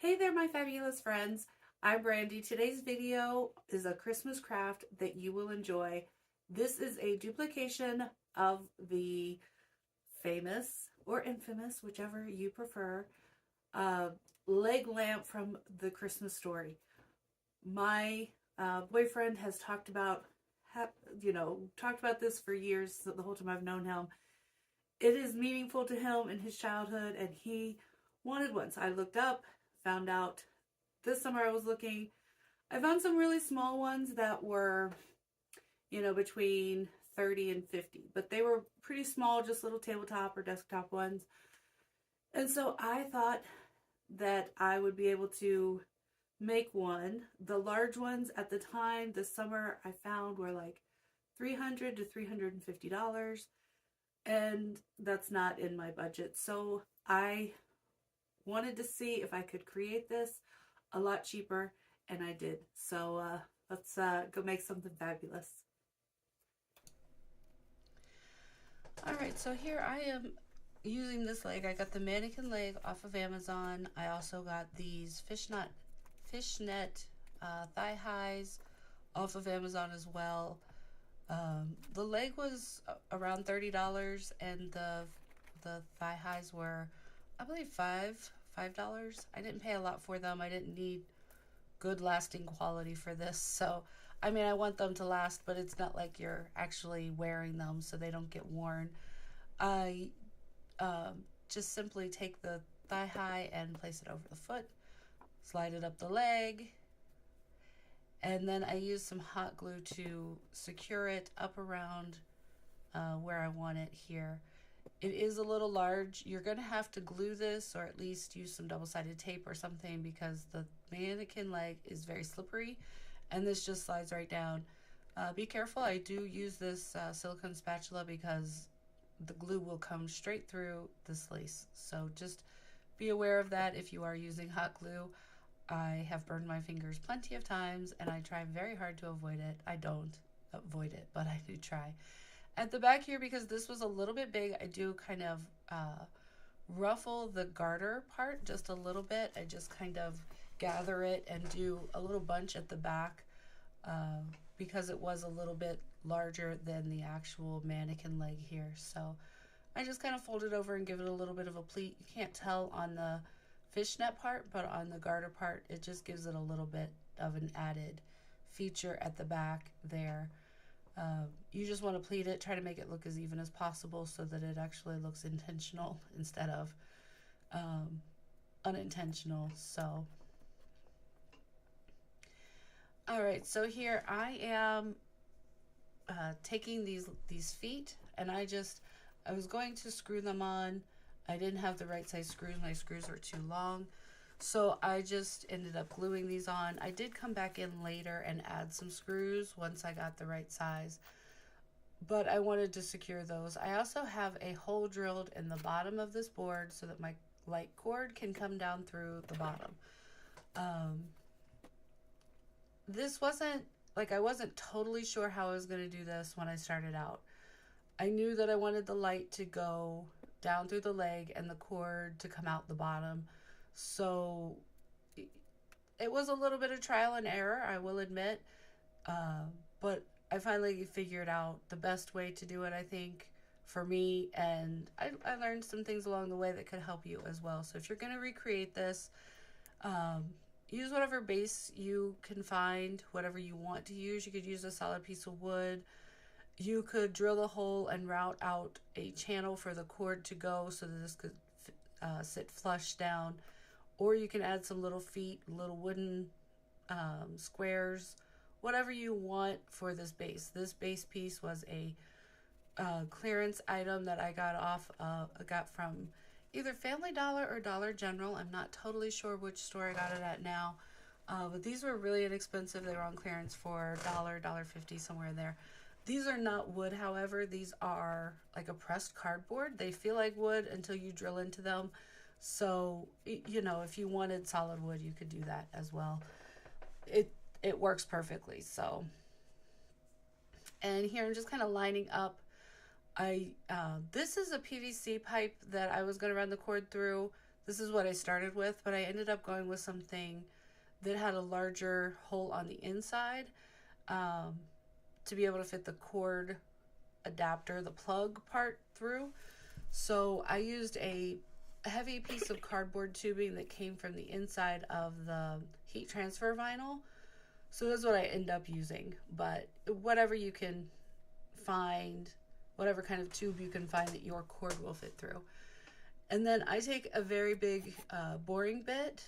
Hey there, my fabulous friends. I'm Brandy. Today's video is a Christmas craft that you will enjoy. This is a duplication of the famous or infamous, whichever you prefer, uh, leg lamp from the Christmas Story. My boyfriend has talked about this for years, the whole time I've known him. It is meaningful to him in his childhood, and he wanted one. So I looked up, found out this summer I was looking. I found some really small ones that were, between 30 and 50, but they were pretty small, just little tabletop or desktop ones. And so I thought that I would be able to make one. The large ones at the time, this summer, I found were like $300 to $350, and that's not in my budget. So I wanted to see if I could create this a lot cheaper, and I did. So let's go make something fabulous. Alright, so here I am using this leg. I got the mannequin leg off of Amazon. I also got these fishnet thigh highs off of Amazon as well. The leg was around $30, and the thigh highs were, I believe, $5. I didn't pay a lot for them. I didn't need good lasting quality for this. So, I mean, I want them to last, but it's not like you're actually wearing them so they don't get worn. I just simply take the thigh high and place it over the foot, slide it up the leg, and then I use some hot glue to secure it up around where I want it here. It is a little large. You're going to have to glue this, or at least use some double-sided tape or something, because the mannequin leg is very slippery, and this just slides right down. Be careful. I do use this silicone spatula because the glue will come straight through this lace. So just be aware of that if you are using hot glue. I have burned my fingers plenty of times, and I try very hard to avoid it. I don't avoid it, but I do try. At the back here, because this was a little bit big, I do kind of ruffle the garter part just a little bit. I just kind of gather it and do a little bunch at the back because it was a little bit larger than the actual mannequin leg here. So I just kind of fold it over and give it a little bit of a pleat. You can't tell on the fishnet part, but on the garter part, it just gives it a little bit of an added feature at the back there. You just want to pleat it, try to make it look as even as possible so that it actually looks intentional instead of unintentional. So, alright, so here I am taking these feet, and I was going to screw them on. I didn't have the right size screws. My screws were too long. So I just ended up gluing these on. I did come back in later and add some screws once I got the right size, but I wanted to secure those. I also have a hole drilled in the bottom of this board so that my light cord can come down through the bottom. This wasn't, I wasn't totally sure how I was going to do this when I started out. I knew that I wanted the light to go down through the leg and the cord to come out the bottom. So it was a little bit of trial and error, I will admit, but I finally figured out the best way to do it, I think, for me, and I learned some things along the way that could help you as well. So if you're going to recreate this, use whatever base you can find, whatever you want to use. You could use a solid piece of wood. You could drill a hole and route out a channel for the cord to go so that this could sit flush down. Or you can add some little feet, little wooden squares, whatever you want for this base. This base piece was a clearance item that I got from either Family Dollar or Dollar General. I'm not totally sure which store I got it at now. But these were really inexpensive. They were on clearance for $1, $1.50, somewhere in there. These are not wood, however. These are like a pressed cardboard. They feel like wood until you drill into them. So, if you wanted solid wood, you could do that as well. It works perfectly. So, and here I'm just kind of lining up. This is a PVC pipe that I was going to run the cord through. this is what I started with, but I ended up going with something that had a larger hole on the inside to be able to fit the cord adapter, the plug part through. So I used a heavy piece of cardboard tubing that came from the inside of the heat transfer vinyl. So that's what I end up using, but whatever you can find, whatever kind of tube you can find that your cord will fit through. And then I take a very big boring bit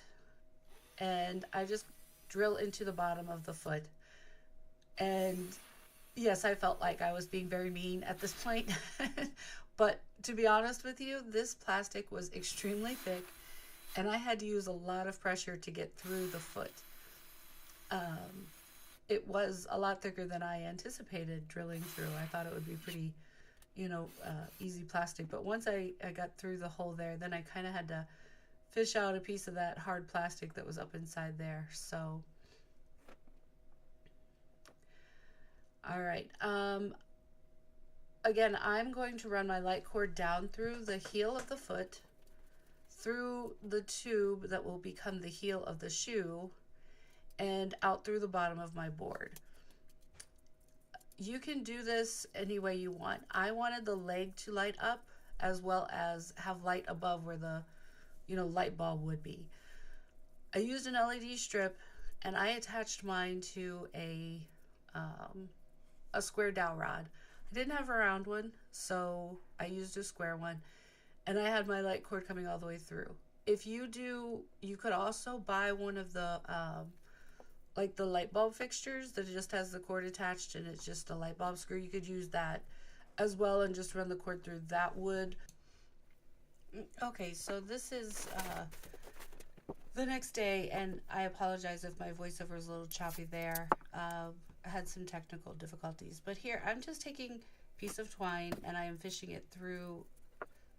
and I just drill into the bottom of the foot. And yes, I felt like I was being very mean at this point. But to be honest with you, this plastic was extremely thick and I had to use a lot of pressure to get through the foot. It was a lot thicker than I anticipated drilling through. I thought it would be pretty, easy plastic. But once I got through the hole there, then I kind of had to fish out a piece of that hard plastic that was up inside there. So, all right. Again, I'm going to run my light cord down through the heel of the foot, through the tube that will become the heel of the shoe, and out through the bottom of my board. You can do this any way you want. I wanted the leg to light up as well as have light above where the light bulb would be. I used an LED strip and I attached mine to a square dowel rod. I didn't have a round one, so I used a square one, and I had my light cord coming all the way through. If you do, you could also buy one of the like the light bulb fixtures that just has the cord attached and it's just a light bulb screw. You could use that as well and just run the cord through. That would. Okay, so this is the next day, and I apologize if my voiceover is a little choppy there. I had some technical difficulties, but here I'm just taking a piece of twine and I am fishing it through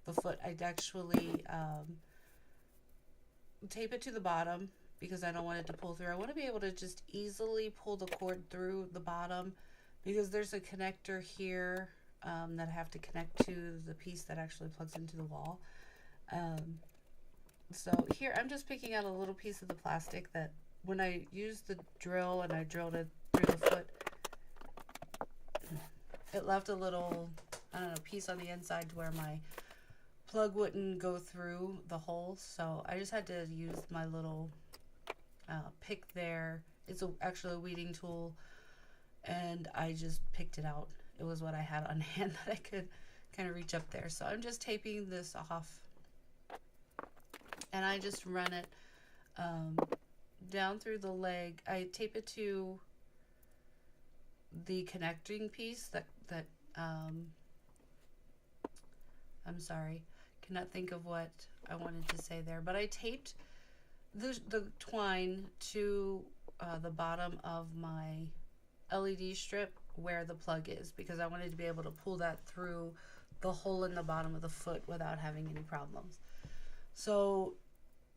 the foot. I'd actually tape it to the bottom because I don't want it to pull through. I want to be able to just easily pull the cord through the bottom because there's a connector here that I have to connect to the piece that actually plugs into the wall. So here I'm just picking out a little piece of the plastic that when I used the drill and I drilled it through the foot, it left a little, piece on the inside to where my plug wouldn't go through the hole. So I just had to use my little pick there. It's actually a weeding tool, and I just picked it out. It was what I had on hand that I could kind of reach up there. So I'm just taping this off, and I just run it down through the leg. I tape it to the connecting piece that I'm sorry, cannot think of what I wanted to say there, but I taped the twine to the bottom of my LED strip where the plug is because I wanted to be able to pull that through the hole in the bottom of the foot without having any problems. So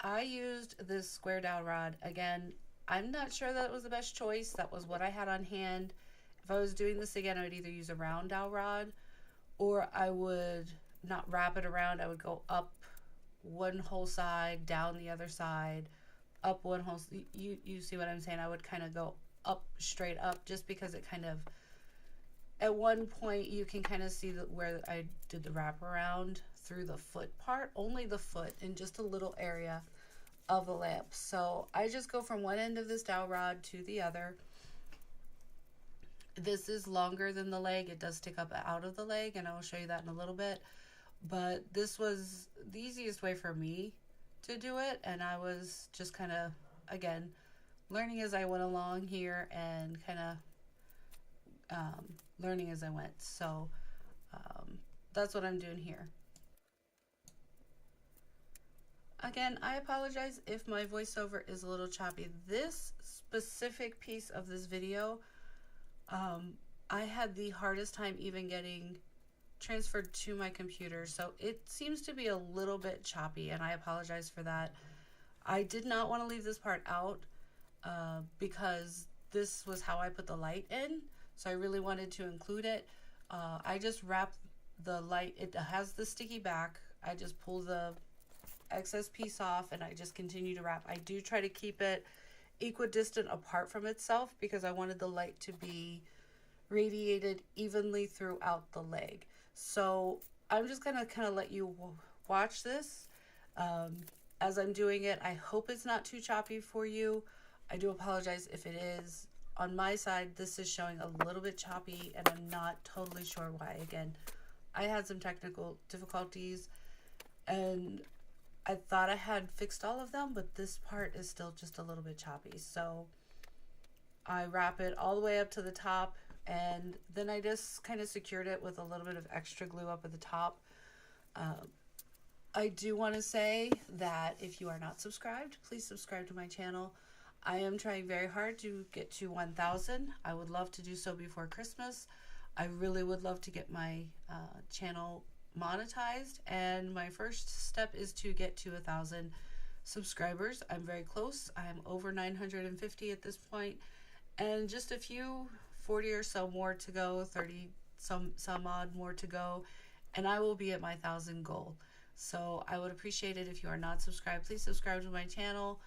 I used this square dowel rod. Again, I'm not sure that was the best choice. That was what I had on hand. If I was doing this again, I would either use a round dowel rod or I would not wrap it around. I would go up one whole side, down the other side, up one whole. You see what I'm saying? I would kind of go up, straight up, just because it kind of, at one point you can kind of see where I did the wraparound through the foot part, only the foot and just a little area of the lamp. So I just go from one end of this dowel rod to the other. This is longer than the leg. It does stick up out of the leg, and I will show you that in a little bit. But this was the easiest way for me to do it, and I was just kind of, again, learning as I went along here and kind of learning as I went. So that's what I'm doing here. Again, I apologize if my voiceover is a little choppy. This specific piece of this video, I had the hardest time even getting transferred to my computer, so it seems to be a little bit choppy, and I apologize for that. I did not want to leave this part out because this was how I put the light in, so I really wanted to include it. I just wrapped the light. It has the sticky back. I just pull the excess piece off and I just continue to wrap. I do try to keep it equidistant apart from itself because I wanted the light to be radiated evenly throughout the leg. So I'm just gonna kind of let you watch this as I'm doing it. I hope it's not too choppy for you. I do apologize if it is. On my side, this is showing a little bit choppy and I'm not totally sure why. Again, I had some technical difficulties and I thought I had fixed all of them, but this part is still just a little bit choppy. So I wrap it all the way up to the top and then I just kind of secured it with a little bit of extra glue up at the top. I do want to say that if you are not subscribed, please subscribe to my channel. I am trying very hard to get to 1,000. I would love to do so before Christmas. I really would love to get my channel monetized, and my first step is to get to 1,000 subscribers. I'm very close. I'm over 950 at this point, and just a few 40 or so more to go, 30 some odd more to go, and I will be at my 1,000 goal. So I would appreciate it if you are not subscribed. Please subscribe to my channel.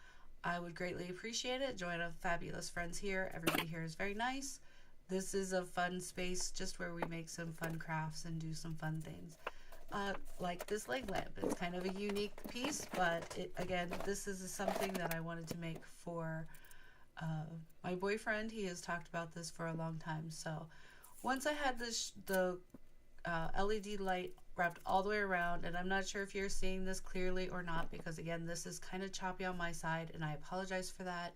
I would greatly appreciate it. Join our fabulous friends here. Everybody here is very nice. This is a fun space just where we make some fun crafts and do some fun things. Like this leg lamp. It's kind of a unique piece, but again, this is something that I wanted to make for my boyfriend. He has talked about this for a long time. So once I had the LED light wrapped all the way around, and I'm not sure if you're seeing this clearly or not because again this is kind of choppy on my side and I apologize for that.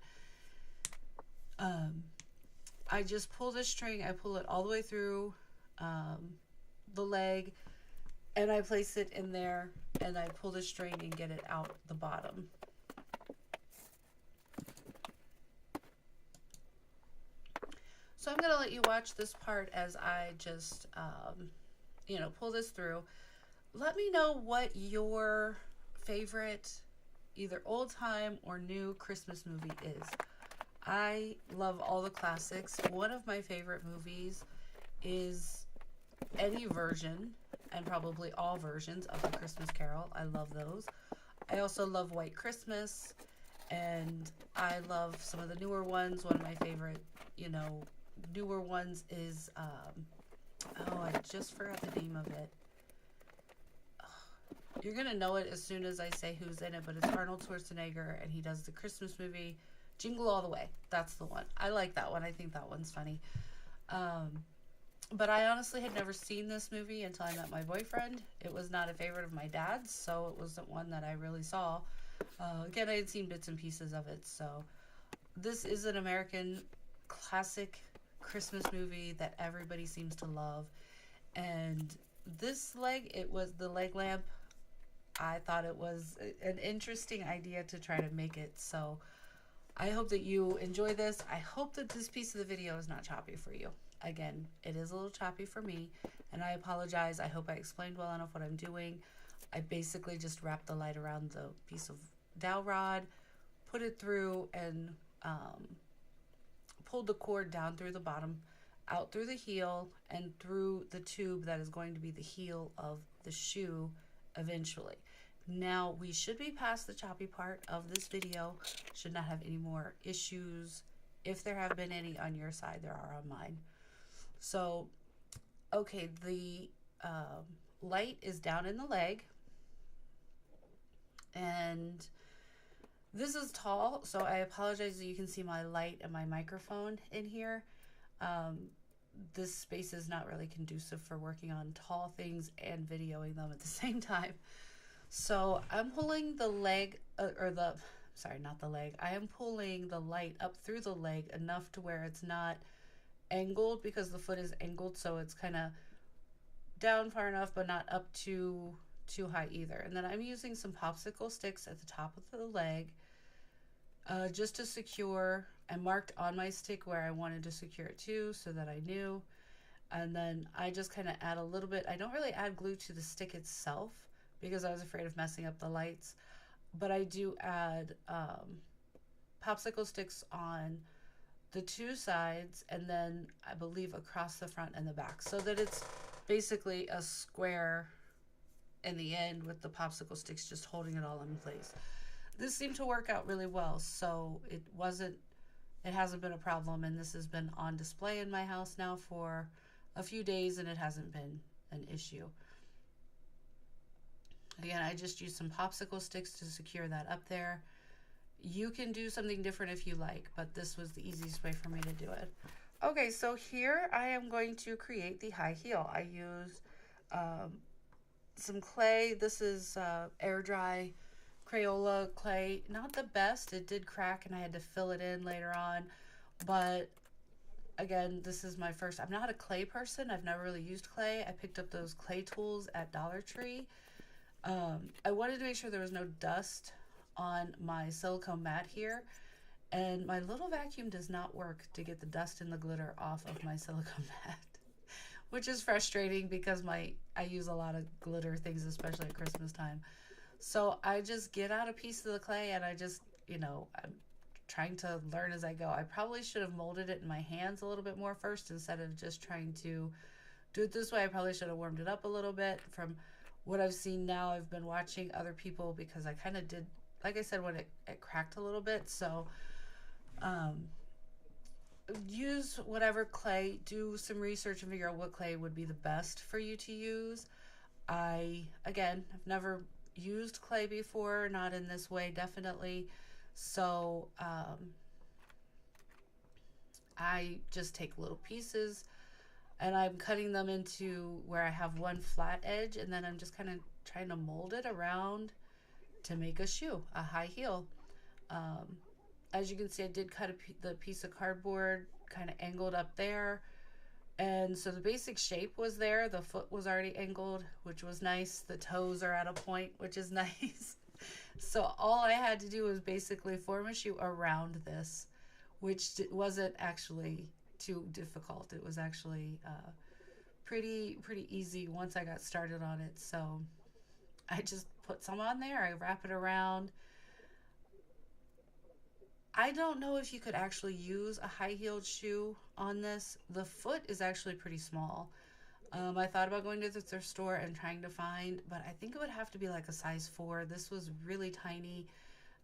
I just pull this string, I pull it all the way through the leg and I place it in there and I pull the string and get it out the bottom. So I'm going to let you watch this part as I just you know, pull this through. Let me know what your favorite either old time or new Christmas movie is. I love all the classics. One of my favorite movies is any version and probably all versions of The Christmas Carol. I love those. I also love White Christmas and I love some of the newer ones. One of my favorite, you know, newer ones is oh, I just forgot the name of it. You're going to know it as soon as I say who's in it, but it's Arnold Schwarzenegger, and he does the Christmas movie, Jingle All the Way. That's the one. I like that one. I think that one's funny. But I honestly had never seen this movie until I met my boyfriend. It was not a favorite of my dad's, so it wasn't one that I really saw. Again, I had seen bits and pieces of it, so this is an American classic Christmas movie that everybody seems to love. And this leg, it was the leg lamp. I thought it was an interesting idea to try to make it. So I hope that you enjoy this. I hope that this piece of the video is not choppy for you. Again, it is a little choppy for me and I apologize. I hope I explained well enough what I'm doing. I basically just wrapped the light around the piece of dowel rod, put it through, and pulled the cord down through the bottom, out through the heel, and through the tube that is going to be the heel of the shoe eventually. Now we should be past the choppy part of this video. Should not have any more issues. If there have been any on your side, there are on mine. So, okay, the light is down in the leg, and this is tall, so I apologize that you can see my light and my microphone in here. This space is not really conducive for working on tall things and videoing them at the same time. So I'm pulling the leg, sorry, not the leg. I am pulling the light up through the leg enough to where it's not angled, because the foot is angled, so it's kind of down far enough, but not up too high either. And then I'm using some popsicle sticks at the top of the leg, just to secure. I marked on my stick where I wanted to secure it to, so that I knew. And then I just kind of add a little bit. I don't really add glue to the stick itself because I was afraid of messing up the lights, but I do add popsicle sticks on the two sides, and then I believe across the front and the back, so that it's basically a square in the end with the popsicle sticks just holding it all in place. This seemed to work out really well, so it hasn't been a problem, and this has been on display in my house now for a few days, and it hasn't been an issue. Again, I just used some popsicle sticks to secure that up there. You can do something different if you like, but this was the easiest way for me to do it. Okay, so here I am going to create the high heel. I use some clay. This is air dry Crayola clay. Not the best. It did crack and I had to fill it in later on. But again, this is my first. I'm not a clay person. I've never really used clay. I picked up those clay tools at Dollar Tree. I wanted to make sure there was no dust on my silicone mat here. And my little vacuum does not work to get the dust and the glitter off of my silicone mat, which is frustrating because I use a lot of glitter things, especially at Christmas time. So I just get out a piece of the clay and I just, I'm trying to learn as I go. I probably should have molded it in my hands a little bit more first instead of just trying to do it this way. I probably should have warmed it up a little bit. From what I've seen now, I've been watching other people because I kind of did, like I said, when it cracked a little bit. So use whatever clay, do some research and figure out what clay would be the best for you to use. Again, I've never used clay before, not in this way, definitely. So I just take little pieces and I'm cutting them into where I have one flat edge, and then I'm just kind of trying to mold it around to make a shoe, a high heel. As you can see, I did cut the piece of cardboard kind of angled up there. And so the basic shape was there. The foot was already angled, which was nice. The toes are at a point, which is nice. So all I had to do was basically form a shoe around this, which wasn't actually too difficult. It was actually pretty easy once I got started on it. So I just put some on there. I wrap it around. I don't know if you could actually use a high-heeled shoe on this. The foot is actually pretty small. I thought about going to the thrift store and trying to find, but I think it would have to be like a size 4. This was really tiny.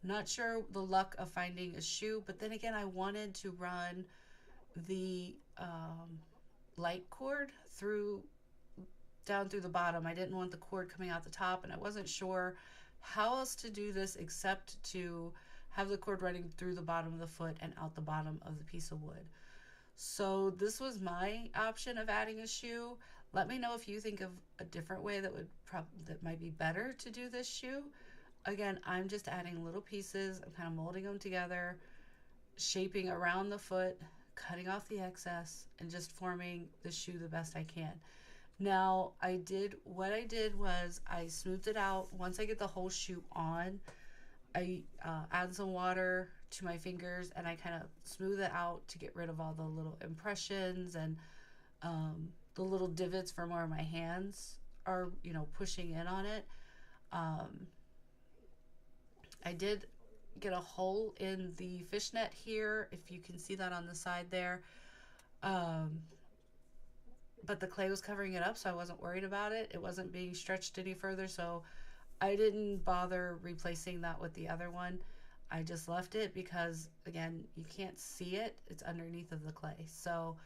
Not sure the luck of finding a shoe, but then again, I wanted to run the light cord down through the bottom. I didn't want the cord coming out the top, and I wasn't sure how else to do this except to have the cord running through the bottom of the foot and out the bottom of the piece of wood. So this was my option of adding a shoe. Let me know if you think of a different way that might be better to do this shoe. Again, I'm just adding little pieces. I'm kind of molding them together, shaping around the foot, cutting off the excess, and just forming the shoe the best I can. Now, what I did was I smoothed it out. Once I get the whole shoe on, I add some water to my fingers and I kind of smooth it out to get rid of all the little impressions and the little divots from where my hands are, pushing in on it. I did get a hole in the fishnet here, if you can see that on the side there. But the clay was covering it up, so I wasn't worried about it. It wasn't being stretched any further, so I didn't bother replacing that with the other one. I just left it because, again, you can't see it. It's underneath of the clay. So,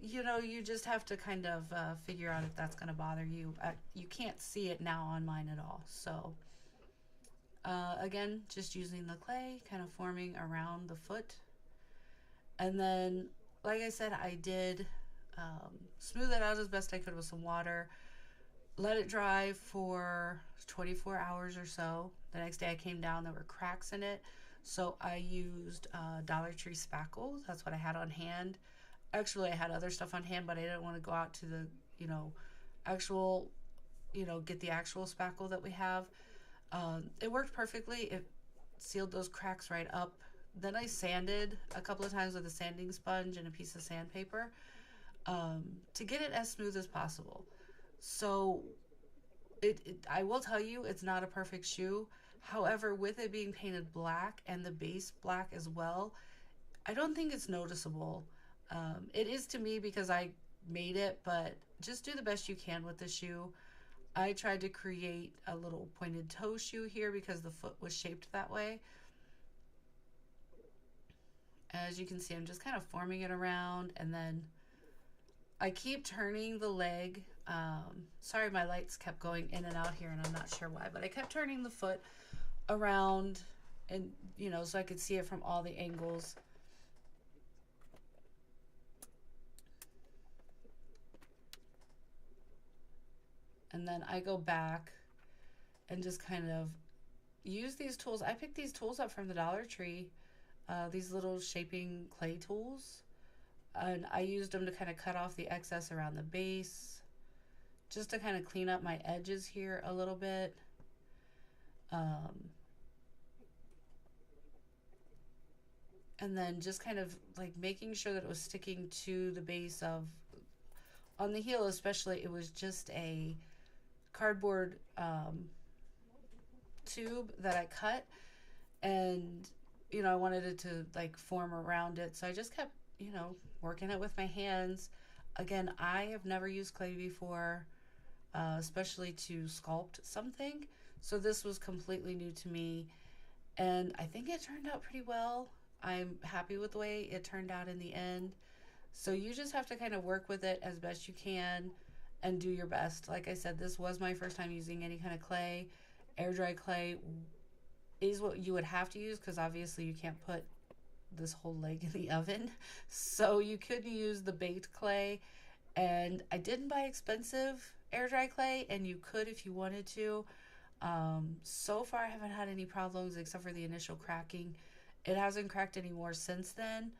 you just have to kind of figure out if that's going to bother you. You can't see it now on mine at all. So, again, just using the clay, kind of forming around the foot. And then, like I said, I did smooth it out as best I could with some water. Let it dry for 24 hours or so. The next day I came down, there were cracks in it. So I used Dollar Tree spackles. That's what I had on hand. Actually, I had other stuff on hand, but I didn't want to go out to the, actual, get the actual spackle that we have. It worked perfectly. It sealed those cracks right up. Then I sanded a couple of times with a sanding sponge and a piece of sandpaper to get it as smooth as possible. So I will tell you, it's not a perfect shoe. However, with it being painted black and the base black as well, I don't think it's noticeable. It is to me because I made it, but just do the best you can with the shoe. I tried to create a little pointed toe shoe here because the foot was shaped that way. As you can see, I'm just kind of forming it around, and then I keep turning the leg. Sorry, my lights kept going in and out here, and I'm not sure why, but I kept turning the foot around, and you know, so I could see it from all the angles. And then I go back and just kind of use these tools. I picked these tools up from the Dollar Tree, these little shaping clay tools. And I used them to kind of cut off the excess around the base, just to kind of clean up my edges here a little bit. And then just kind of like making sure that it was sticking to the base of, on the heel especially, it was just a cardboard tube that I cut, and you know, I wanted it to like form around it, so I just kept, you know, working it with my hands. Again, I have never used clay before, especially to sculpt something, so this was completely new to me, and I think it turned out pretty well. I'm happy with the way it turned out in the end. So you just have to kind of work with it as best you can and do your best. Like I said, this was my first time using any kind of clay. Air dry clay is what you would have to use, because obviously you can't put this whole leg in the oven. So you could use the baked clay, and I didn't buy expensive air dry clay, and you could if you wanted to. So far I haven't had any problems except for the initial cracking. It hasn't cracked anymore since then,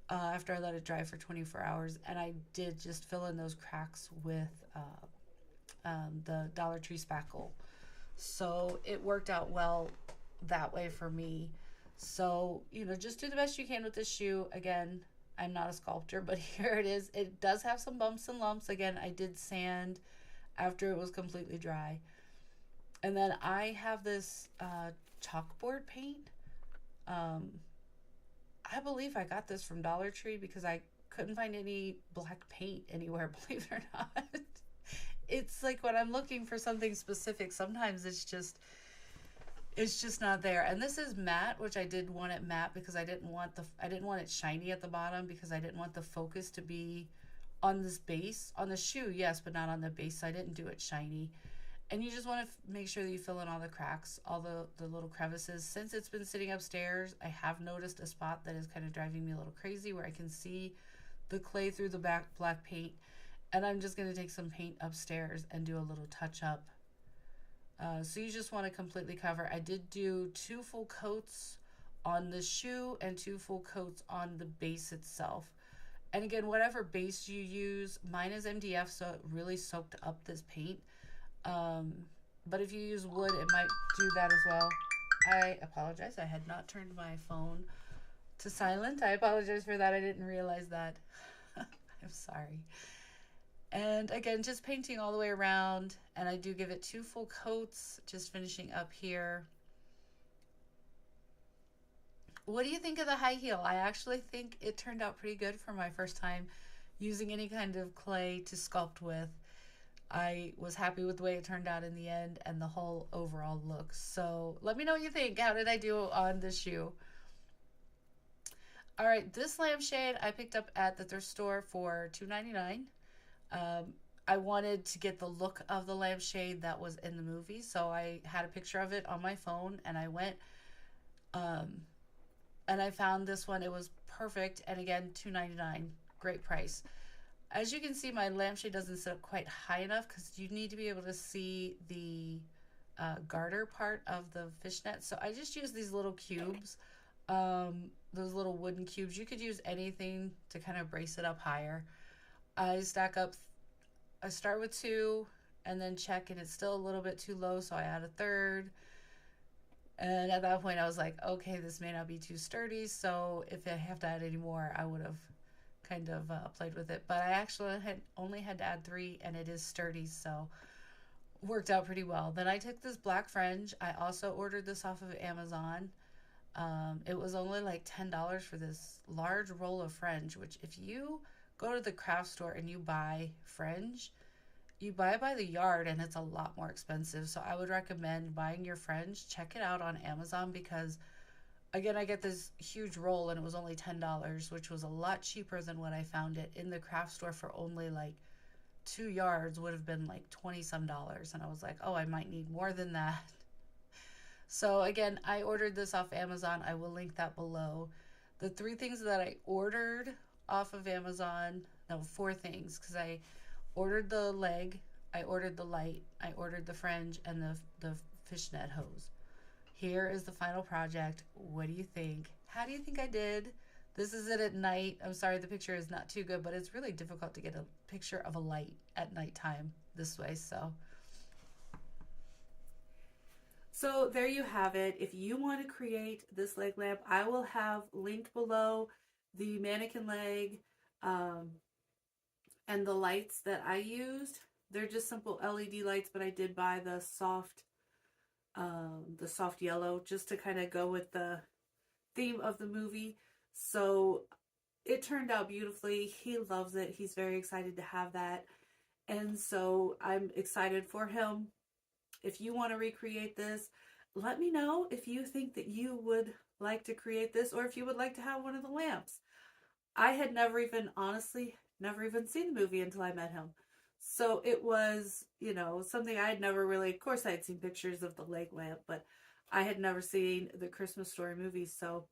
after I let it dry for 24 hours. And I did just fill in those cracks with the Dollar Tree spackle. So it worked out well that way for me. So, you know, just do the best you can with this shoe. Again, I'm not a sculptor, but here it is. It does have some bumps and lumps. Again, I did sand after it was completely dry. And then I have this chalkboard paint. I believe I got this from Dollar Tree because I couldn't find any black paint anywhere, believe it or not. It's like when I'm looking for something specific, sometimes it's just not there. And this is matte, which I did want it matte because I didn't want it shiny at the bottom, because I didn't want the focus to be on this base. On the shoe, yes, but not on the base, so I didn't do it shiny. And you just want to make sure that you fill in all the cracks, all the little crevices. Since it's been sitting upstairs, I have noticed a spot that is kind of driving me a little crazy, where I can see the clay through the black paint. And I'm just going to take some paint upstairs and do a little touch up. So you just want to completely cover. I did do 2 full coats on the shoe and 2 full coats on the base itself. And again, whatever base you use, mine is MDF, so it really soaked up this paint. But if you use wood, it might do that as well. I apologize. I had not turned my phone to silent. I apologize for that. I didn't realize that. I'm sorry. And again, just painting all the way around. And I do give it 2 full coats, just finishing up here. What do you think of the high heel? I actually think it turned out pretty good for my first time using any kind of clay to sculpt with. I was happy with the way it turned out in the end and the whole overall look. So let me know what you think. How did I do on this shoe? All right, this lampshade I picked up at the thrift store for $2.99. I wanted to get the look of the lampshade that was in the movie, so I had a picture of it on my phone, and I went and I found this one. It was perfect, and again, $2.99, great price. As you can see, my lampshade doesn't sit up quite high enough because you need to be able to see the garter part of the fishnet. So I just use these little cubes, those little wooden cubes. You could use anything to kind of brace it up higher. I start with 2 and then check, and it's still a little bit too low, so I add a third. And at that point, I was like, okay, this may not be too sturdy, so if I have to add any more, I would have kind of played with it. But I actually only had to add 3, and it is sturdy, so worked out pretty well. Then I took this black fringe. I also ordered this off of Amazon. It was only like $10 for this large roll of fringe, which if you go to the craft store and you buy fringe, you buy it by the yard and it's a lot more expensive. So I would recommend buying your French. Check it out on Amazon because again, I get this huge roll and it was only $10, which was a lot cheaper than what I found it in the craft store for only like 2 yards would have been like 20 some dollars. And I was like, oh, I might need more than that. So again, I ordered this off Amazon. I will link that below. The three things that I ordered off of Amazon, no, four things, because I ordered the leg, I ordered the light, I ordered the fringe, and the fishnet hose. Here is the final project. What do you think? How do you think I did? This is it at night. I'm sorry the picture is not too good, but it's really difficult to get a picture of a light at nighttime this way. So there you have it. If you want to create this leg lamp, I will have linked below the mannequin leg and the lights that I used. They're just simple LED lights, but I did buy the soft yellow just to kind of go with the theme of the movie. So it turned out beautifully. He loves it. He's very excited to have that. And so I'm excited for him. If you want to recreate this, let me know if you think that you would like to create this or if you would like to have one of the lamps. I had never even, honestly, never even seen the movie until I met him. So it was, you know, something I had never really, of course I had seen pictures of the leg lamp, but I had never seen the Christmas Story movie. So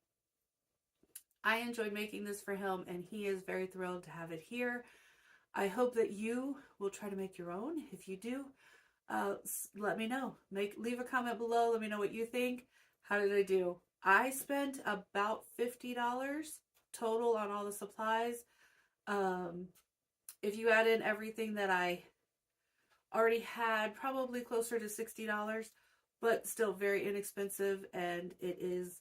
I enjoyed making this for him and he is very thrilled to have it here. I hope that you will try to make your own. If you do, let me know. Leave a comment below. Let me know what you think. How did I do? I spent about $50 total on all the supplies. If you add in everything that I already had, probably closer to $60, but still very inexpensive, and it is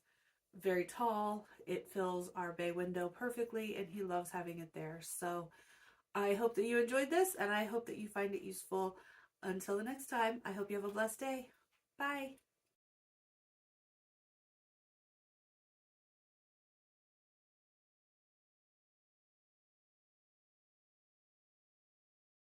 very tall. It fills our bay window perfectly, and he loves having it there. So I hope that you enjoyed this, and I hope that you find it useful. Until the next time, I hope you have a blessed day. Bye.